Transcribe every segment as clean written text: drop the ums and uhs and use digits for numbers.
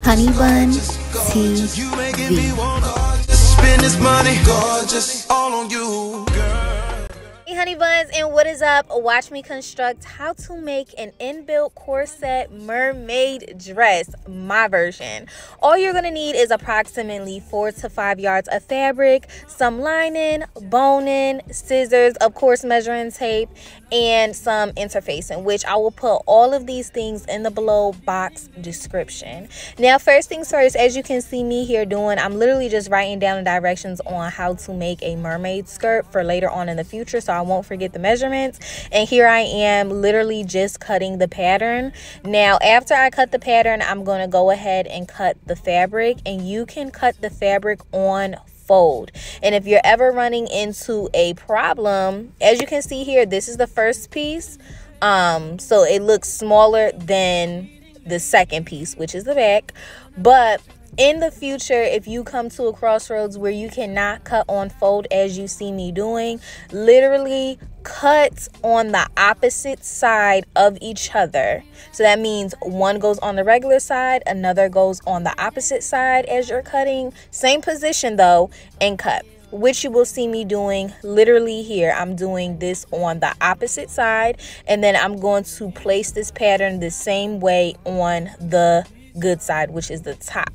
HoneyBunTv. You making me wanna spend this money, gorgeous, all on you, girl. Hey honey buns, and what is up? Watch me construct how to make an inbuilt corset mermaid dress, my version. All you're gonna need is approximately 4 to 5 yards of fabric, some lining, boning, scissors, of course measuring tape, and some interfacing, which I will put all of these things in the below box description. Now first things first, as you can see me here doing, I'm literally just writing down the directions on how to make a mermaid skirt for later on in the future, so I won't forget the measurements. And here I am literally just cutting the pattern. Now after I cut the pattern, I'm going to go ahead and cut the fabric, and you can cut the fabric on fold. And if you're ever running into a problem, as you can see here, this is the first piece, so it looks smaller than the second piece, which is the back. But in the future, if you come to a crossroads where you cannot cut on fold as you see me doing, literally cut on the opposite side of each other. So that means one goes on the regular side, another goes on the opposite side as you're cutting. Same position though, and cut, which you will see me doing literally here. I'm doing this on the opposite side, and then I'm going to place this pattern the same way on the good side, which is the top.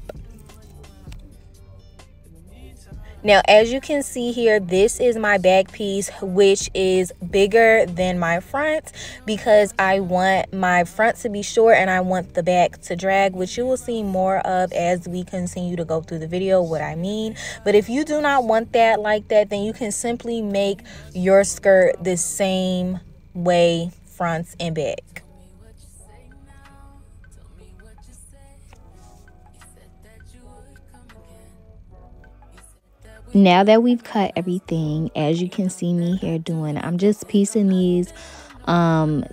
Now, as you can see here, this is my back piece, which is bigger than my front because I want my front to be short and I want the back to drag, which you will see more of as we continue to go through the video, what I mean. But if you do not want that like that, then you can simply make your skirt the same way, front and back. Now that we've cut everything, as you can see me here doing, I'm just piecing these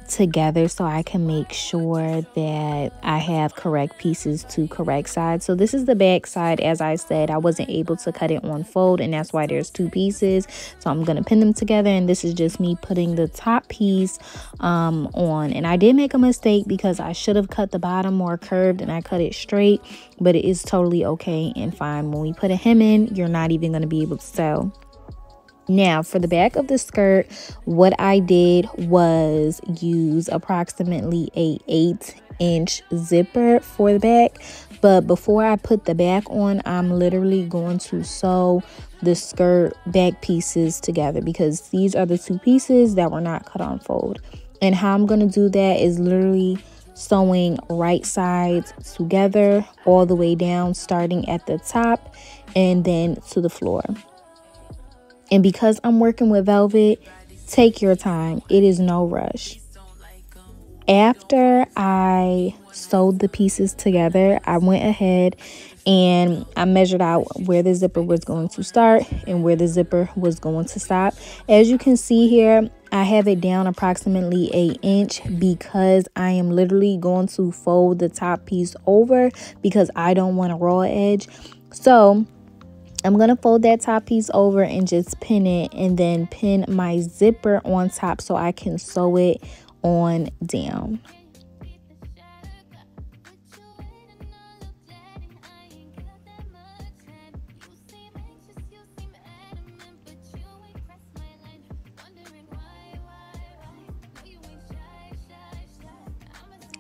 together so I can make sure that I have correct pieces to correct sides. So this is the back side. As I said, I wasn't able to cut it on fold, and that's why there's two pieces. So I'm gonna pin them together, and this is just me putting the top piece on. And I did make a mistake because I should have cut the bottom more curved and I cut it straight, but it is totally okay and fine. When we put a hem in, you're not even going to be able to tell. Now for the back of the skirt, what I did was use approximately a 8-inch zipper for the back. But before I put the back on, I'm literally going to sew the skirt back pieces together because these are the two pieces that were not cut on fold. And how I'm going to do that is literally sewing right sides together all the way down, starting at the top and then to the floor. And because I'm working with velvet, take your time. It is no rush. After I sewed the pieces together, I went ahead and I measured out where the zipper was going to start and where the zipper was going to stop. As you can see here, I have it down approximately 1 inch because I am literally going to fold the top piece over because I don't want a raw edge. So I'm going to fold that top piece over and just pin it, and then pin my zipper on top so I can sew it on down.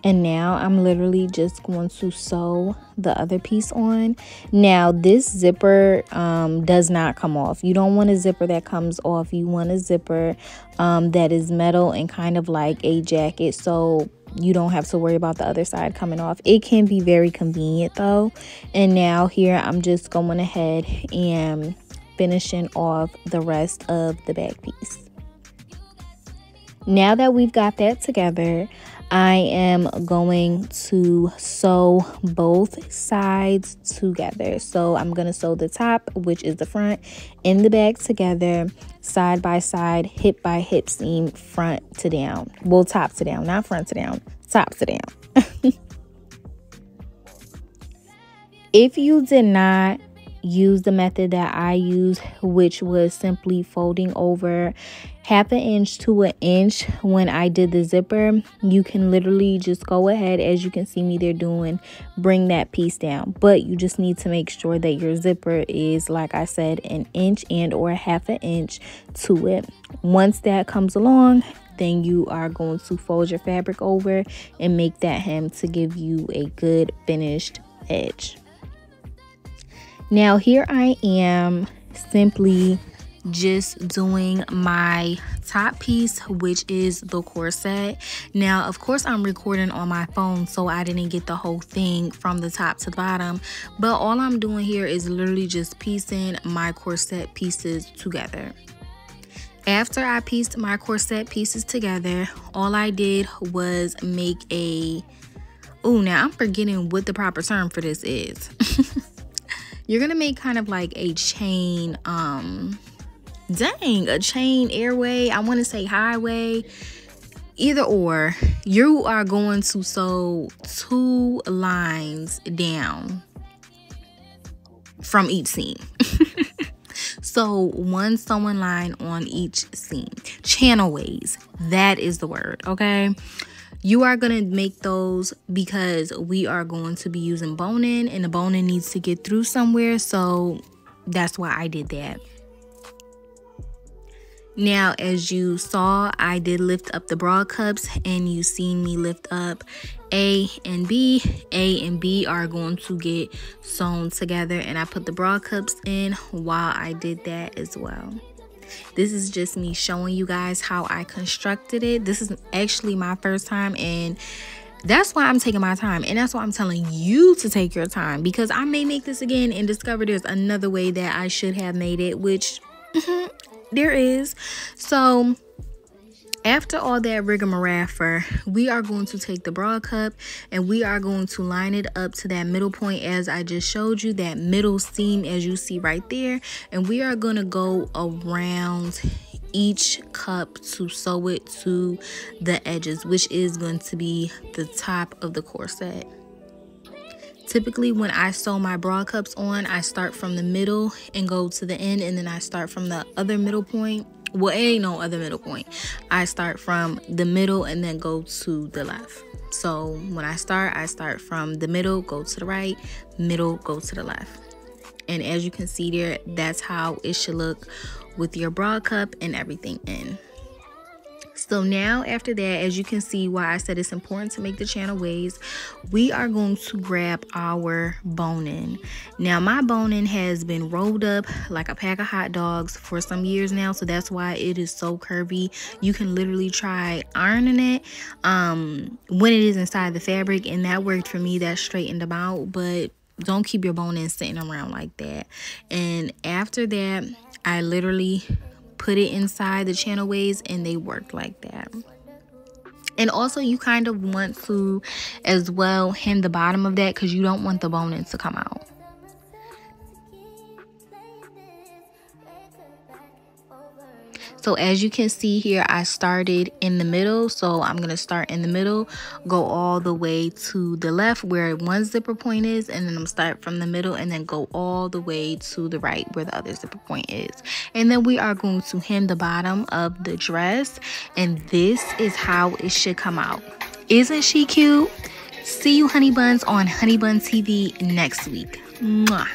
And now I'm literally just going to sew the other piece on. Now this zipper does not come off. You don't want a zipper that comes off. You want a zipper that is metal and kind of like a jacket, so you don't have to worry about the other side coming off. It can be very convenient though. And now here I'm just going ahead and finishing off the rest of the back piece. Now that we've got that together, I am going to sew both sides together. So I'm going to sew the top, which is the front, and the back together, side by side, hip by hip seam, front to down. Well, top to down, not front to down, top to down. If you did not use the method that I use, which was simply folding over 1/2 inch to 1 inch when I did the zipper, you can literally just go ahead, as you can see me there doing, bring that piece down. But you just need to make sure that your zipper is, like I said, 1 inch and or 1/2 inch to it. Once that comes along, then you are going to fold your fabric over and make that hem to give you a good finished edge. Now here I am simply just doing my top piece, which is the corset. Now of course I'm recording on my phone, so I didn't get the whole thing from the top to the bottom, but all I'm doing here is literally just piecing my corset pieces together. After I pieced my corset pieces together, all I did was make a, now I'm forgetting what the proper term for this is. You're gonna make kind of like a chain, a chain airway. I want to say highway, either or. You are going to sew 2 lines down from each seam. So 1 sewing line on each seam. Channelways, that is the word, okay? You are going to make those because we are going to be using boning, and the boning needs to get through somewhere, so that's why I did that. Now, as you saw, I did lift up the broad cups, and you seen me lift up A and B. A and B are going to get sewn together, and I put the broad cups in while I did that as well. This is just me showing you guys how I constructed it. This is actually my first time, and that's why I'm taking my time, and that's why I'm telling you to take your time, because I may make this again and discover there's another way that I should have made it, which there is. So after all that rigmarole, we are going to take the broad cup and we are going to line it up to that middle point, as I just showed you, that middle seam as you see right there, and we are going to go around each cup to sew it to the edges, which is going to be the top of the corset. Typically when I sew my broad cups on, I start from the middle and go to the end, and then I start from the other middle point. Well, it ain't no other middle point. I start from the middle and then go to the left. So when I start from the middle, go to the right, middle, go to the left. And as you can see there, that's how it should look with your broad cup and everything in. So now after that, as you can see why I said it's important to make the channel ways, we are going to grab our boning. Now my boning has been rolled up like a pack of hot dogs for some years now, so that's why it is so curvy. You can literally try ironing it when it is inside the fabric, and that worked for me. That straightened them out, but don't keep your boning sitting around like that. And after that, I literally put it inside the channel ways, and they worked like that. And also you kind of want to as well hem the bottom of that, because you don't want the boning to come out. So as you can see here, I started in the middle, so I'm going to start in the middle, go all the way to the left where one zipper point is, and then I'm start from the middle and then go all the way to the right where the other zipper point is. And then we are going to hem the bottom of the dress, and this is how it should come out. Isn't she cute? See you honey buns on HoneyBunTv next week. Mwah.